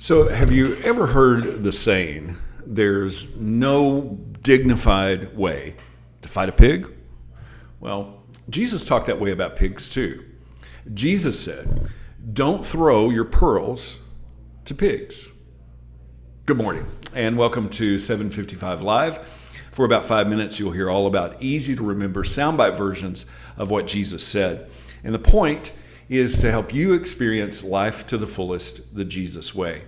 So, have you ever heard the saying, there's no dignified way to fight a pig? Well, Jesus talked that way about pigs too. Jesus said, don't throw your pearls to pigs. Good morning, and welcome to 755 Live. For about 5 minutes, you'll hear all about easy to remember soundbite versions of what Jesus said. And the point is to help you experience life to the fullest, the Jesus way.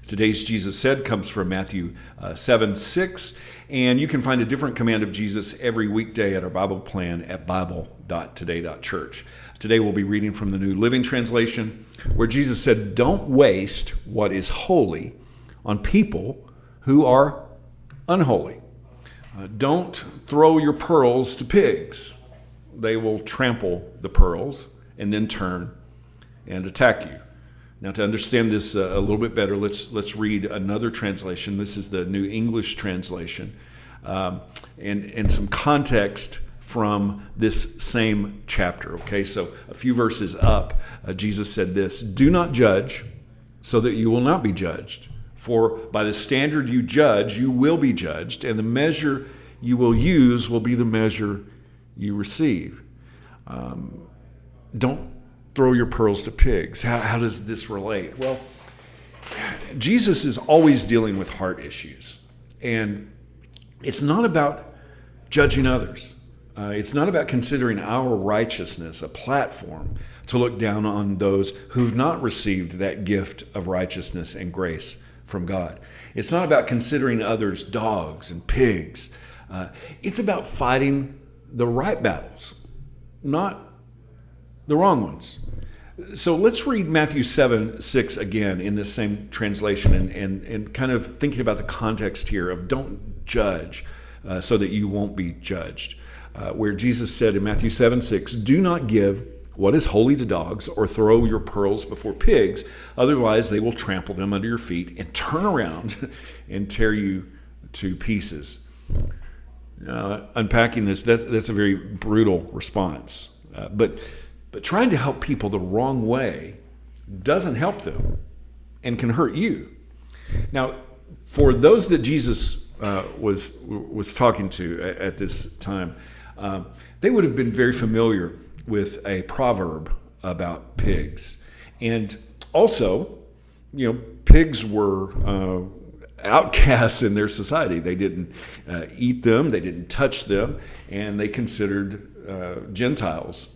Today's Jesus Said comes from Matthew 7:6, and you can find a different command of Jesus every weekday at our Bible plan at bible.today.church. Today we'll be reading from the New Living Translation, where Jesus said, don't waste what is holy on people who are unholy. Don't throw your pearls to pigs. They will trample the pearls and then turn and attack you. Now, to understand this a little bit better, let's read another translation. This is the New English Translation, and some context from this same chapter. Okay, so a few verses up, Jesus said this: "Do not judge, so that you will not be judged. For by the standard you judge, you will be judged, and the measure you will use will be the measure you receive." Don't throw your pearls to pigs. How does this relate? Well, Jesus is always dealing with heart issues. And it's not about judging others. It's not about considering our righteousness a platform to look down on those who've not received that gift of righteousness and grace from God. It's not about considering others dogs and pigs. It's about fighting the right battles, not the wrong ones. So let's read Matthew 7:6 again in this same translation and kind of thinking about the context here of don't judge so that you won't be judged. Where Jesus said in Matthew 7:6, do not give what is holy to dogs or throw your pearls before pigs, otherwise they will trample them under your feet and turn around and tear you to pieces. Unpacking this, that's a very brutal response. But trying to help people the wrong way doesn't help them and can hurt you. Now, for those that Jesus was talking to at this time, they would have been very familiar with a proverb about pigs. And also, pigs were outcasts in their society. They didn't eat them, they didn't touch them, and they considered Gentiles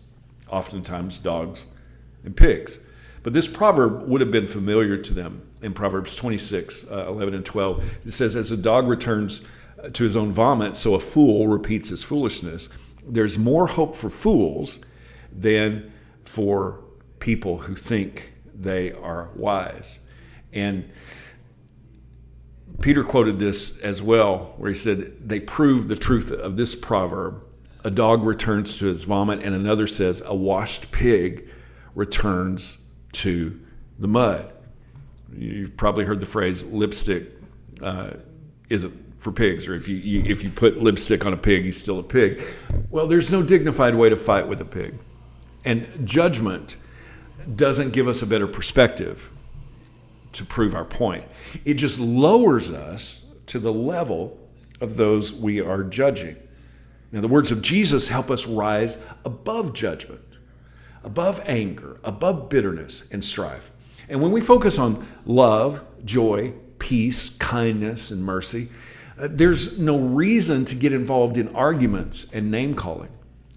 oftentimes dogs and pigs. But this proverb would have been familiar to them. In Proverbs 26, 11 and 12, it says, as a dog returns to his own vomit, so a fool repeats his foolishness. There's more hope for fools than for people who think they are wise. And Peter quoted this as well, where he said, they prove the truth of this proverb. A dog returns to his vomit, and another says, a washed pig returns to the mud. You've probably heard the phrase, lipstick isn't for pigs, or if you put lipstick on a pig, he's still a pig. Well, there's no dignified way to fight with a pig. And judgment doesn't give us a better perspective to prove our point. It just lowers us to the level of those we are judging. Now, the words of Jesus help us rise above judgment, above anger, above bitterness and strife. And when we focus on love, joy, peace, kindness, and mercy, there's no reason to get involved in arguments and name-calling.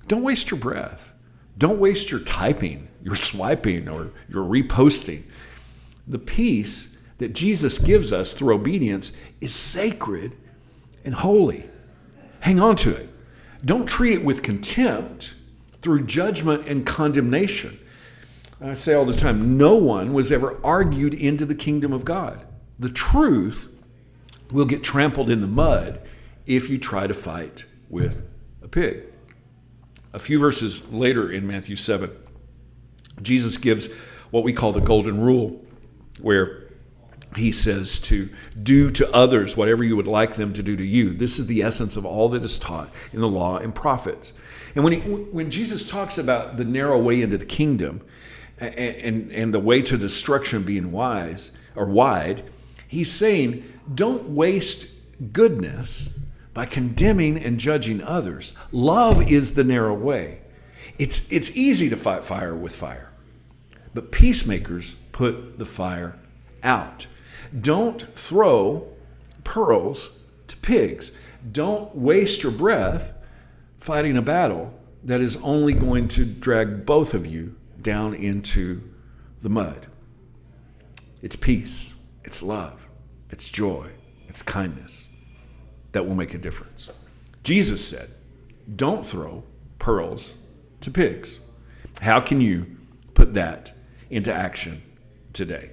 Don't waste your breath. Don't waste your typing, your swiping, or your reposting. The peace that Jesus gives us through obedience is sacred and holy. Hang on to it. Don't treat it with contempt through judgment and condemnation. I say all the time, no one was ever argued into the kingdom of God. The truth will get trampled in the mud if you try to fight with a pig. A few verses later in Matthew 7, Jesus gives what we call the golden rule, where he says to do to others whatever you would like them to do to you. This is the essence of all that is taught in the law and prophets. And when Jesus talks about the narrow way into the kingdom, and the way to destruction being wise or wide, he's saying, don't waste goodness by condemning and judging others. Love is the narrow way. It's easy to fight fire with fire, but peacemakers put the fire out. Don't throw pearls to pigs. Don't waste your breath fighting a battle that is only going to drag both of you down into the mud. It's peace, it's love, it's joy, it's kindness that will make a difference. Jesus said, don't throw pearls to pigs. How can you put that into action today?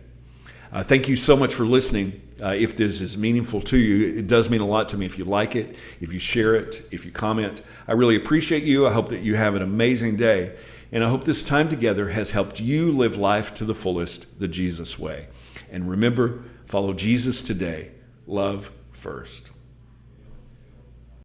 Thank you so much for listening. If this is meaningful to you, it does mean a lot to me if you like it, if you share it, if you comment. I really appreciate you. I hope that you have an amazing day. And I hope this time together has helped you live life to the fullest, the Jesus way. And remember, follow Jesus today. Love first.